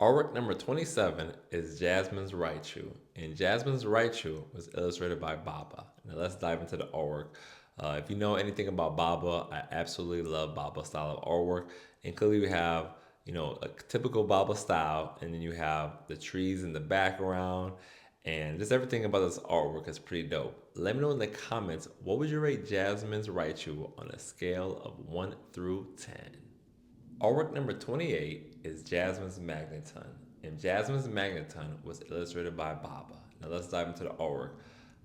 Artwork number 27 is Jasmine's Raichu, and Jasmine's Raichu was illustrated by Baba. Now let's dive into the artwork. If you know anything about Baba, I absolutely love Baba style of artwork. And clearly, you have a typical Baba style, and then you have the trees in the background, and just everything about this artwork is pretty dope. Let me know in the comments what would you rate Jasmine's Raichu on a scale of 1 through 10. Artwork number 28 is Jasmine's Magneton, and Jasmine's Magneton was illustrated by Baba. Now let's dive into the artwork.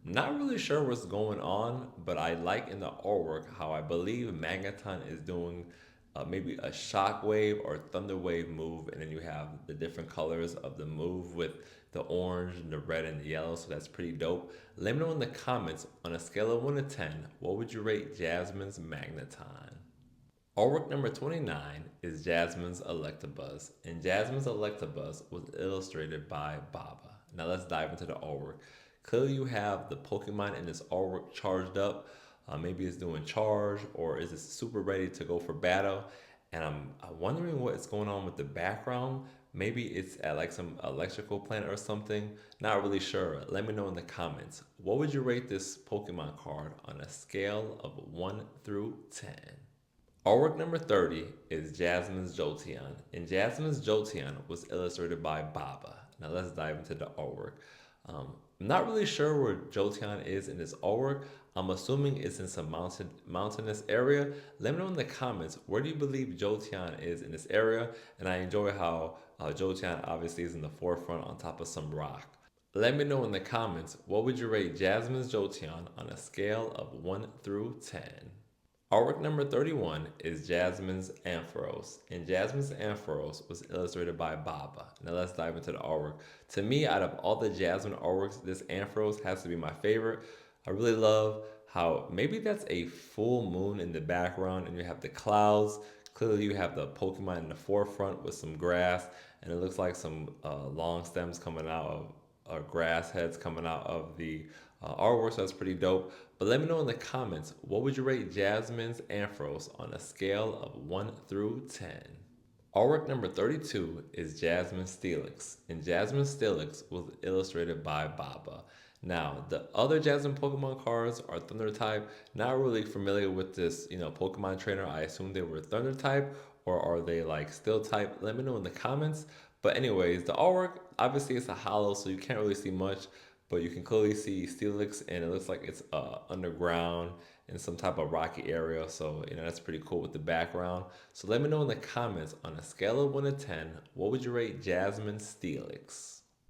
Not really sure what's going on, but I like in the artwork how I believe Magneton is doing maybe a shockwave or thunder wave move, and then you have the different colors of the move with the orange, the red, and the yellow. So that's pretty dope. Let me know in the comments on a scale of 1 to 10, what would you rate Jasmine's Magneton? Artwork number 29 is Jasmine's Electabuzz, and Jasmine's Electabuzz was illustrated by Baba. Now let's dive into the artwork. Clearly, you have the Pokemon in this artwork charged up. Maybe it's doing charge, or is it super ready to go for battle? And I'm wondering what is going on with the background. Maybe it's at like some electrical plant or something. Not really sure. Let me know in the comments. What would you rate this Pokemon card on a scale of 1 through 10? Artwork number 30 is Jasmine's Jolteon, and Jasmine's Jolteon was illustrated by Baba. Now let's dive into the artwork. I'm not really sure where Jolteon is in this artwork. I'm assuming it's in some mountainous area. Let me know in the comments where do you believe Jolteon is in this area, and I enjoy how Jolteon obviously is in the forefront on top of some rock. Let me know in the comments what would you rate Jasmine's Jolteon on a scale of 1 through 10. Artwork number 31 is Jasmine's Ampharos, and Jasmine's Ampharos was illustrated by Baba. Now let's dive into the artwork. To me, out of all the Jasmine artworks, this Ampharos has to be my favorite. I really love how maybe that's a full moon in the background, and you have the clouds. Clearly, you have the Pokemon in the forefront with some grass, and it looks like some long stems coming out of grass heads coming out of the artwork, so that's pretty dope. But let me know in the comments what would you rate Jasmine's Ampharos on a scale of 1 through 10. Artwork number 32 is Jasmine Steelix, and Jasmine Steelix was illustrated by Baba. Now, the other Jasmine Pokemon cards are Thunder type. Not really familiar with this, Pokemon trainer. I assume they were Thunder type, or are they like Steel type? Let me know in the comments. But anyways, the artwork obviously it's a hollow, so you can't really see much, but you can clearly see Steelix, and it looks like it's underground in some type of rocky area. So that's pretty cool with the background. So let me know in the comments on a scale of 1 to 10, what would you rate Jasmine Steelix?